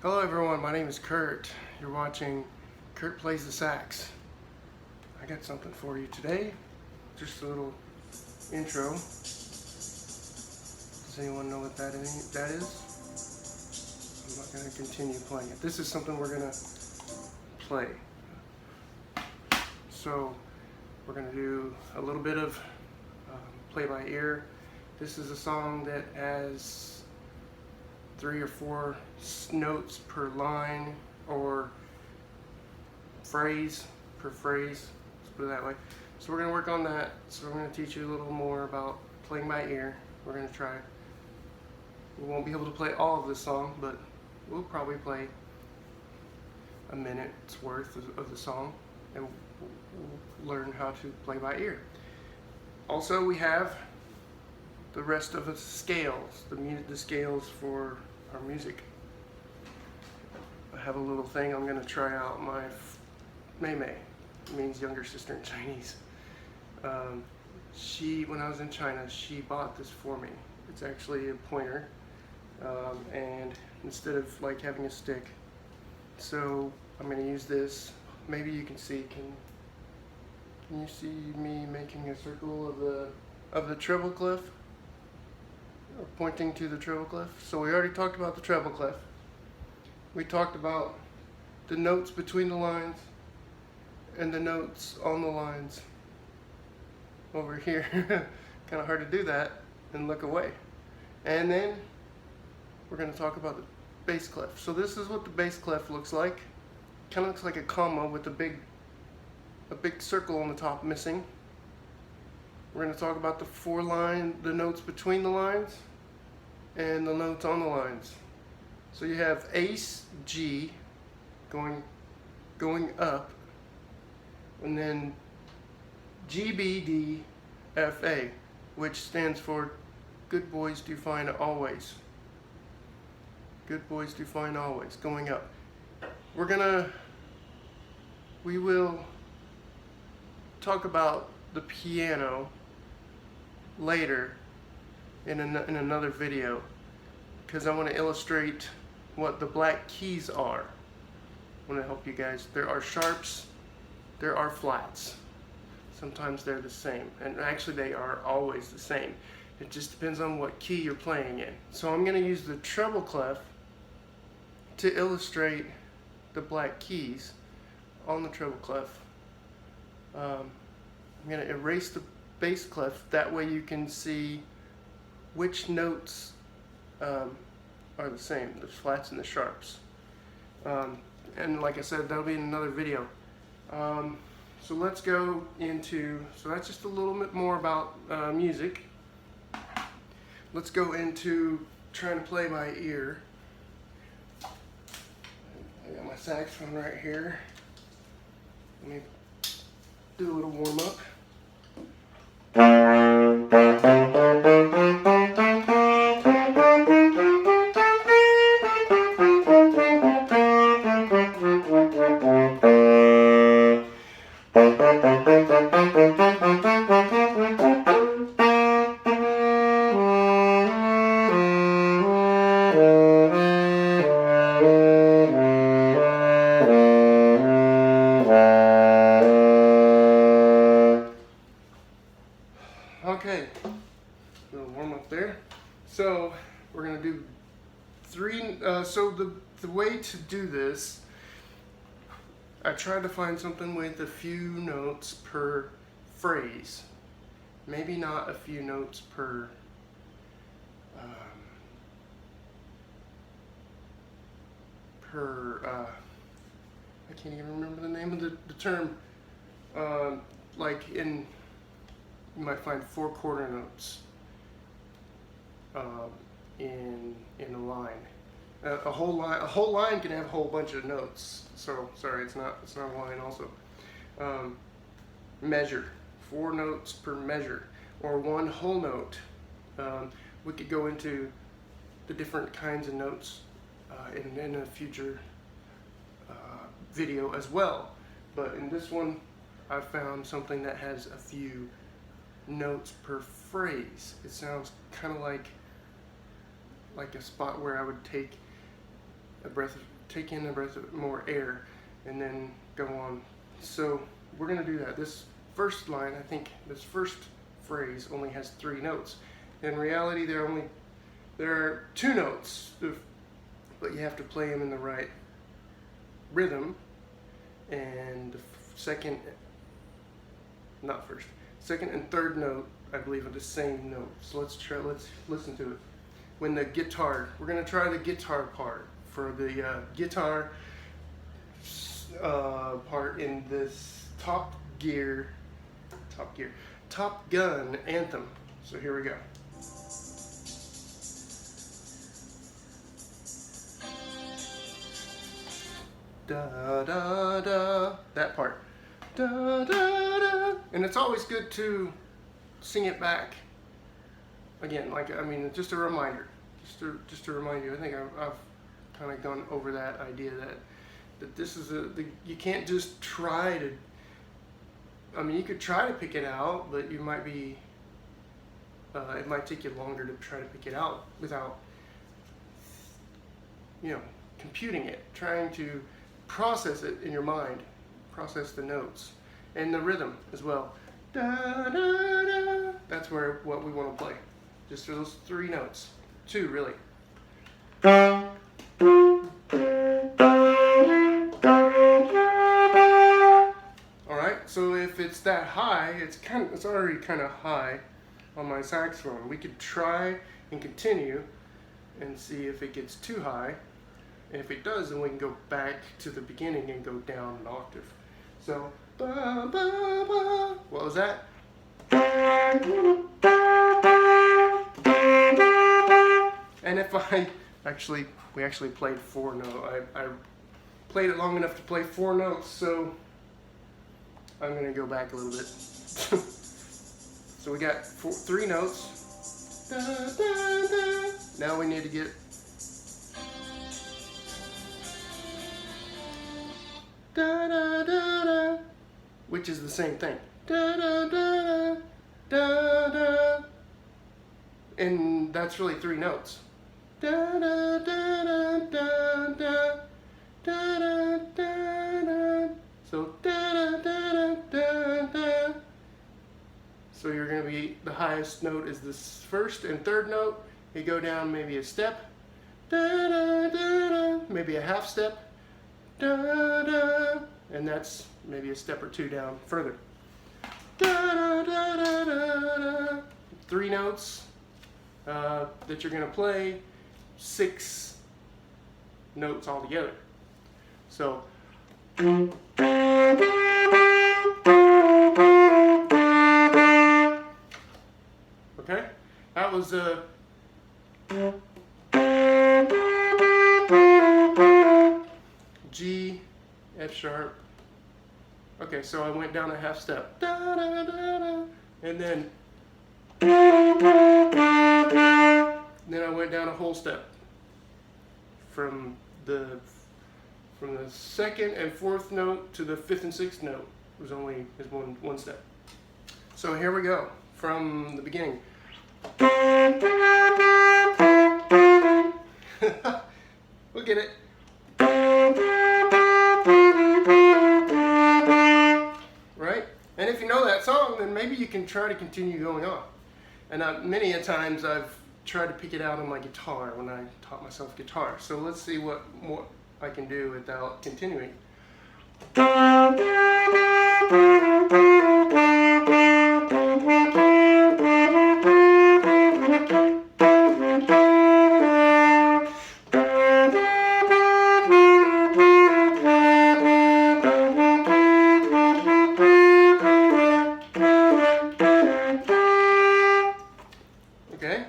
Hello everyone, my name is Kurt. You're watching Kurt Plays the Sax. I got something for you today. Just a little intro. Does anyone know what that is? I'm not going to continue playing it. This is something we're going to play. So we're going to do a little bit of play by ear. This is a song that has 3 or 4 notes per line or phrase per phrase, let's put it that way. So we're going to work on that. So we're going to teach you a little more about playing by ear. We're going to try. We won't be able to play all of this song, but we'll probably play a minute's worth of the song, and we'll learn how to play by ear. Also, we have the rest of the scales, the scales for our music. I have a little thing. I'm going to try out my Mei Mei. It means younger sister in Chinese. When I was in China, she bought this for me. It's actually a pointer, and instead of like having a stick. So I'm going to use this. Maybe you can see. Can you see me making a circle of the treble clef? Or pointing to the treble clef. So we already talked about the treble clef. We talked about the notes between the lines and the notes on the lines over here. Kind of hard to do that and look away. And then we're going to talk about the bass clef. So this is what the bass clef looks like. Kind of looks like a comma with a big circle on the top missing. We're going to talk about the notes between the lines and the notes on the lines. So you have Ace G going up, and then G B D F A, which stands for good boys do fine always. Good boys do fine always, going up. We will talk about the piano later in another video, because I want to illustrate what the black keys are. I want to help you guys. There are sharps, there are flats. Sometimes they're the same, and actually they are always the same. It just depends on what key you're playing in. So I'm going to use the treble clef to illustrate the black keys on the treble clef. I'm going to erase the bass clef, that way you can see which notes are the same, the flats and the sharps. And like I said, that'll be in another video. So let's go into, so that's just a little bit more about music. Let's go into trying to play by ear. I got my saxophone right here. Let me do a little warm up. Okay, a little warm up there. So we're gonna do 3. So the way to do this, I tried to find something with a few notes per phrase. Maybe not a few notes per I can't even remember the name of the term. Like you might find 4 quarter notes in a line. A whole line can have a whole bunch of notes. So sorry, it's not a line. Also, measure, 4 notes per measure, or 1 whole note. We could go into the different kinds of notes in a future video as well. But in this one, I found something that has a few notes per phrase. It sounds kind of like a spot where I would take take in a breath of more air, and then go on. So we're going to do that. This first line, I think this first phrase only has 3 notes. In reality, there are 2 notes, but you have to play them in the right rhythm. And the second and third note, I believe, are the same note. So let's listen to it. When the guitar, we're going to try the guitar part for the guitar part in this Top Gun Anthem. So here we go. Da da da, that part. Da da da, and it's always good to sing it back again. Just a reminder, just to remind you. I think I've kind of gone over that idea that this is you can't just try to. You could try to pick it out, but you might be. It might take you longer to try to pick it out without, computing it, trying to process it in your mind, process the notes and the rhythm as well. Da, da, da. That's what we want to play. Just those 3 notes. 2 really. Alright, so if it's that high, it's already kind of high on my saxophone. We could try and continue and see if it gets too high. And if it does, then we can go back to the beginning and go down an octave. So, ba, ba, ba. What was that? And if we actually played 4 notes. I played it long enough to play 4 notes, so I'm going to go back a little bit. So we got 3 notes. Da, da, da. Now we need to get da da da da, which is the same thing. Da da da da da, and that's really 3 notes. Da da da da da da da da da. So da da da da da. So you're going to be, the highest note is this first and third note. You go down maybe a step, da da da da, maybe a half step. Da, da, and that's maybe a step or 2 down further. Da, da, da, da, da, da. 3 notes that you're going to play, 6 notes altogether. So, okay, that was G, F sharp. Okay, so I went down a half step. Da, da, da, da, and then I went down a whole step. From the 2nd and 4th note to the 5th and 6th note was only one step. So here we go from the beginning. We'll get it. Right? And if you know that song, then maybe you can try to continue going on. And many a times I've tried to pick it out on my guitar when I taught myself guitar. So let's see what more I can do without continuing. Okay,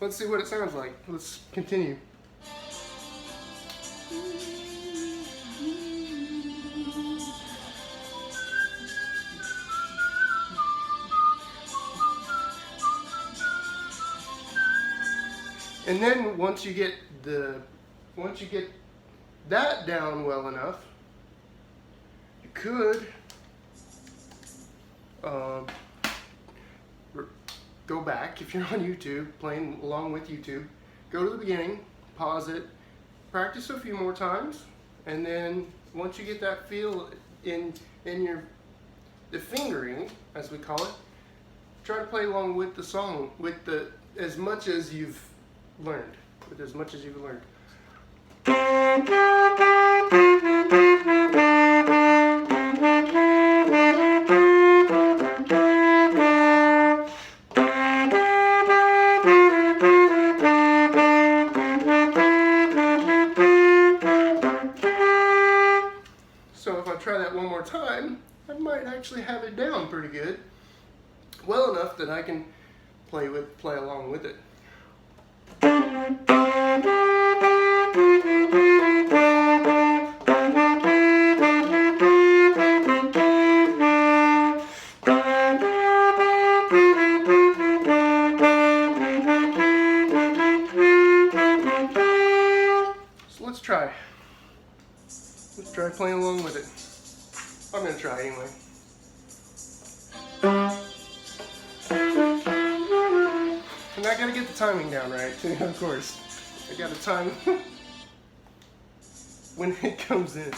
let's see what it sounds like. Let's continue. And then once you get that down well enough, you could go back, if you're on YouTube, playing along with YouTube, go to the beginning, pause it, practice a few more times, and then once you get that feel in the fingering, as we call it, try to play along with the song with as much as you've learned. So if I try that one more time, I might actually have it down pretty good. Well enough that I can play along with it. So let's try. Let's try playing along with it. I'm gonna try anyway. And I gotta get the timing down right, of course. I gotta time when it comes in.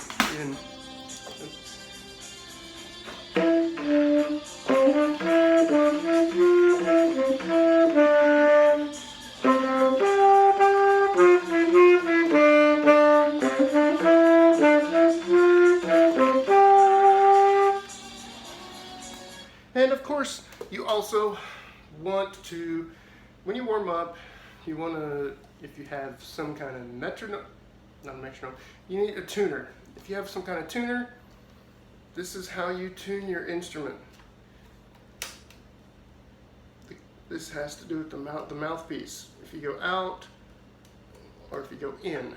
And of course, you also want to, when you warm up, you want to, if you have some kind of metronome, not a metronome, you need a tuner. If you have some kind of tuner, this is how you tune your instrument. This has to do with the mouthpiece. If you go out, or if you go in,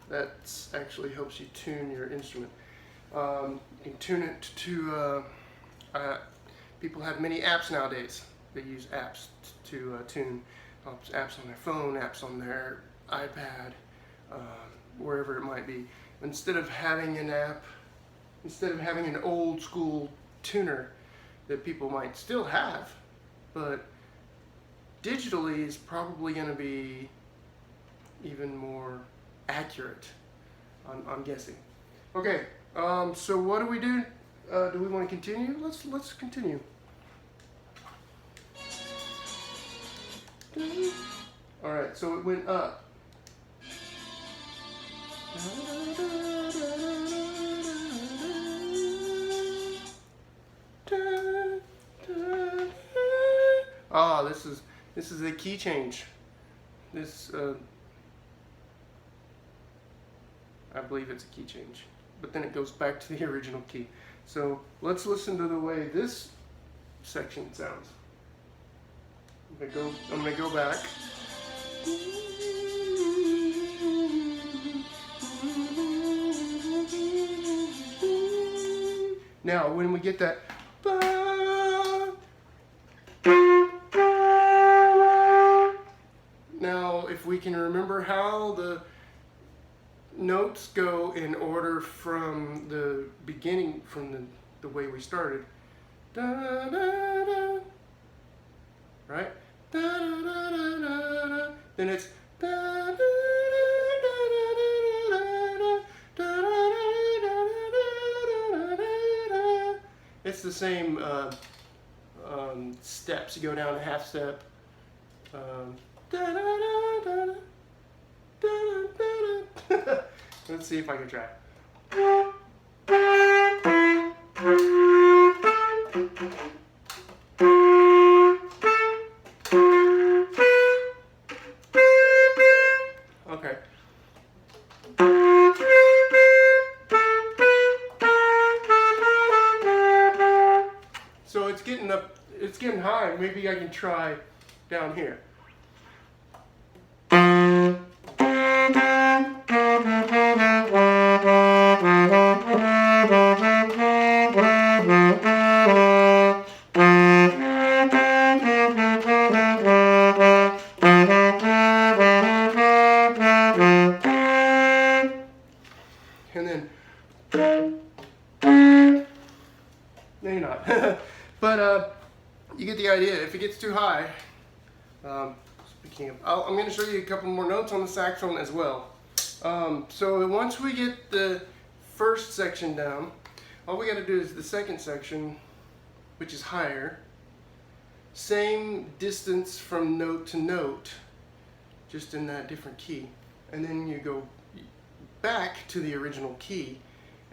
that actually helps you tune your instrument. You can tune it to, people have many apps nowadays. They use apps to tune, apps on their phone, apps on their iPad, wherever it might be. Instead of having an app, instead of having an old school tuner that people might still have, but digitally is probably going to be even more accurate, I'm guessing. Okay, so what do we do? Do we want to continue? Let's continue. All right, so it went up. Ah, this is a key change. This I believe it's a key change, but then it goes back to the original key. So let's listen to the way this section sounds. I'm gonna go back. Now, when we get that, now if we can remember how the notes go in order from the beginning, from the way we started, da, da, da, right? Da, da, da, da, da, da. Then it's da, da, da, da, da, da, da, da. It's the same steps. You go down a half step. Da, da, da, da, da, da, da, da. Let's see if I can try. Okay. So it's getting up, it's getting high. Maybe I can try down here. And then, maybe not, but you get the idea. If it gets too high, speaking of, I'm going to show you a couple more notes on the saxophone as well. So once we get the first section down, all we got to do is the second section, which is higher. Same distance from note to note, just in that different key. And then you go back to the original key.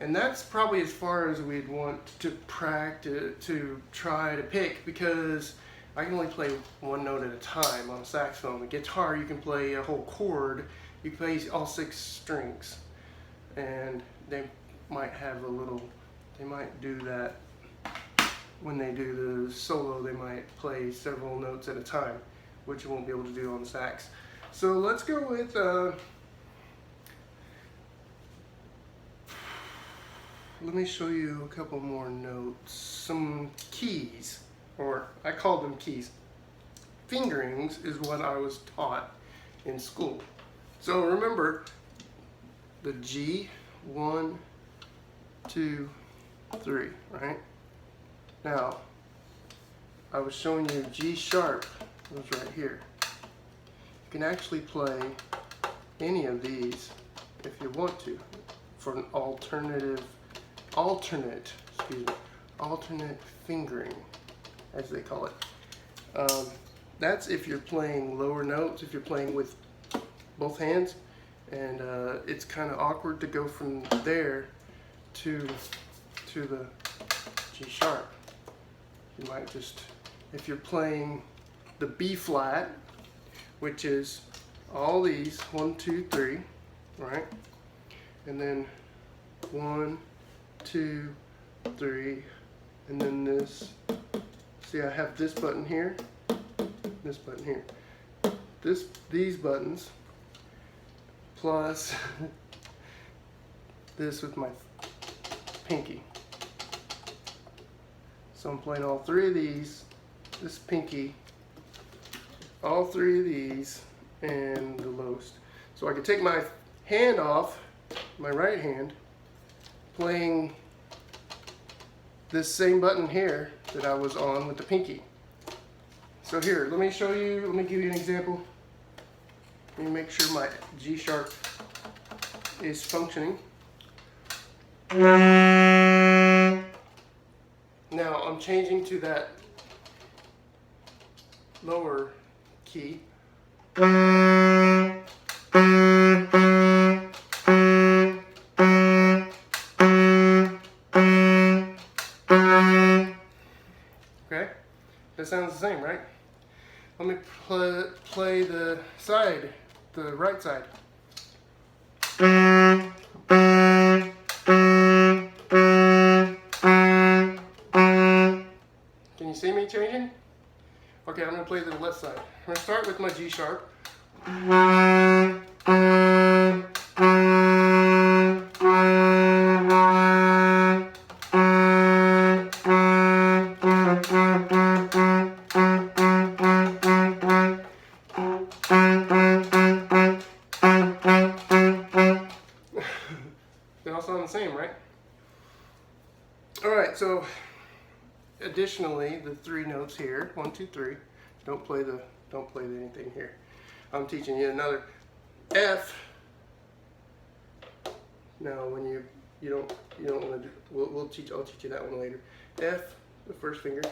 And that's probably as far as we'd want to practice, to try to pick, because I can only play one note at a time on a saxophone. The guitar, you can play a whole chord. You can play all 6 strings. And they might have a little, they might do that when they do the solo. They might play several notes at a time, which you won't be able to do on the sax. So let's go with let me show you a couple more notes. Some keys, or I call them keys. Fingerings is what I was taught in school. So remember the G, 1, 2, 3, right? Now, I was showing you G sharp was right here. You can actually play any of these if you want to for an alternate fingering, as they call it. That's if you're playing lower notes, if you're playing with both hands, and it's kind of awkward to go from there to the G sharp. You might just, if you're playing the B flat, which is all these 1, 2, 3, right? And then 1, 2, 3, and then this. See, I have this button here, this button here, these buttons, plus this with my pinky. So I'm playing all 3 of these, this pinky, all 3 of these, and the lowest. So I can take my hand off, my right hand, playing this same button here that I was on with the pinky. So here, let me show you, let me give you an example. Let me make sure my G sharp is functioning. Now I'm changing to that lower key. Okay, that sounds the same, right? Let me play the side, the right side. Can you see me changing? Okay, I'm going to play the left side. I'm going to start with my G sharp. They all sound the same, right? Alright, so additionally, the 3 notes here, 1, 2, 3. Don't play anything here. I'm teaching you another F. Now, when you don't want to do, I'll teach you that one later. F, the first finger,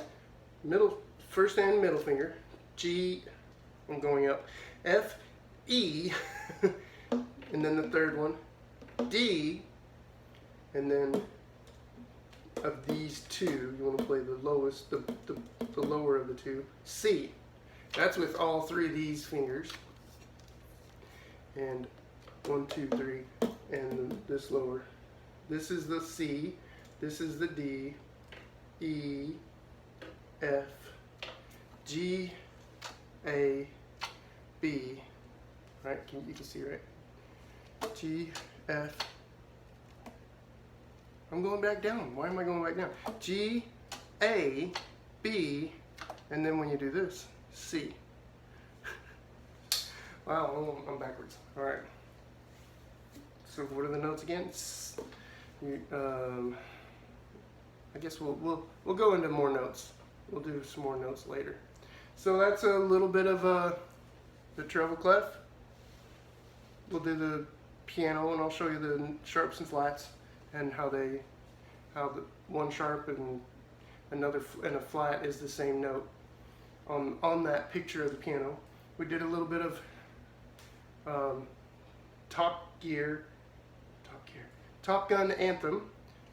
first and middle finger. G, I'm going up. F, E, and then the third one. D, and then of these 2, you want to play the lowest, the lower of the 2, C. That's with all 3 of these fingers. And 1, 2, 3, and this lower. This is the C, this is the D, E, F, G, A, B. Right? You can see, right? G, F. I'm going back down. Why am I going back down? G, A, B, and then when you do this, C. Wow, I'm backwards. All right. So what are the notes again? I guess we'll go into more notes. We'll do some more notes later. So that's a little bit of the treble clef. We'll do piano, and I'll show you the sharps and flats and how the one sharp and another and a flat is the same note on that picture of the piano. We did a little bit of Top Gun Anthem,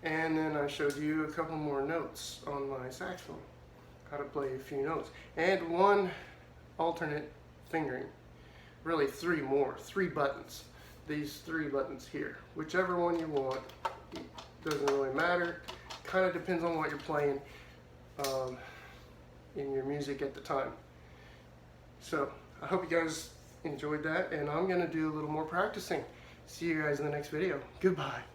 and then I showed you a couple more notes on my saxophone, how to play a few notes, and one alternate fingering. Really three buttons. These 3 buttons here. Whichever one you want, doesn't really matter. Kind of depends on what you're playing in your music at the time. So I hope you guys enjoyed that, and I'm going to do a little more practicing. See you guys in the next video. Goodbye.